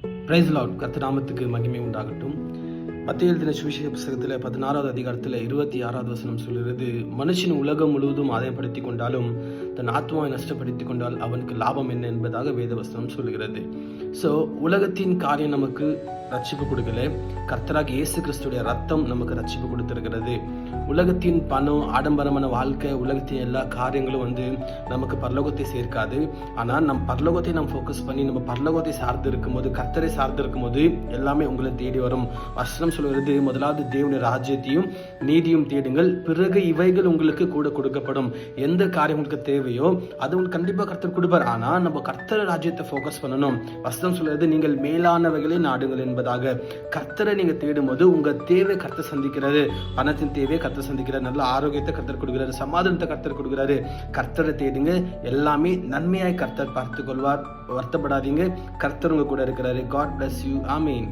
Price Lord. கர்த்தர் நாமத்துக்கு மகிமை உண்டாகட்டும். மத்தேயு எழுதின சுவிசேஷ புத்தகத்தில் 16வது அதிகாரத்தில் 26வது வசனம் சொல்கிறது, மனுஷன் உலகம் முழுவதும் ஆதாயப்படுத்திக் கொண்டாலும் தன் ஆத்மாவை நஷ்டப்படுத்திக் கொண்டால் அவனுக்கு லாபம் என்ன என்பதாக வேத வசனம் சொல்கிறது. ஸோ உலகத்தின் காரியம் நமக்கு ரட்சிப்பு கொடுக்கல, கர்த்தராக இயேசு கிறிஸ்துடைய ரத்தம் நமக்கு ரட்சிப்பு கொடுத்திருக்கிறது. உலகத்தின் பணம், ஆடம்பரமான வாழ்க்கை, உலகத்தின் எல்லா காரியங்களும் நமக்கு பரலோகத்தை சேர்க்காது. ஆனால் நம் பரலோகத்தை நாம் ஃபோக்கஸ் பண்ணி நம்ம பரலோகத்தை சார்ந்து இருக்கும்போது, கர்த்தரை சார்ந்து இருக்கும்போது எல்லாமே உங்களை தேடி வரும். வசனம் சொல்கிறது, முதலாவது தேவனுடைய ராஜ்யத்தையும் நீதியும் தேடுங்கள், பிறகு இவைகள் உங்களுக்கு கூட கொடுக்கப்படும். எந்த காரியம் உங்களுக்கு தேவையோ அது உங்களுக்கு கண்டிப்பாக கர்த்தர் கொடுப்பார். ஆனால் நம்ம கர்த்தர் ராஜ்யத்தை ஃபோக்கஸ் பண்ணணும். வசனம் சொல்கிறது, நீங்கள் மேலானவைகளை நாடுங்கள் என்பதாக. கர்த்தரை நீங்க தேடும் போது உங்க தேவை கர்த்தர் சந்திக்கிறாரு. பணத்தின் தேவையை கர்த்தர் சந்திக்கிறார், நல்ல ஆரோக்கியத்தை கர்த்தர் கொடுக்கிறாரு, சமாதானத்தை கர்த்தர் கொடுக்கிறாரு. கர்த்தரை தேடுங்க, எல்லாமே நன்மையாய் கர்த்தர் பார்த்துக் கொள்வார். வருத்தப்படாதீங்க, கர்த்தர் உங்க கூட இருக்கிறாரு. God bless you. ஆமீன்.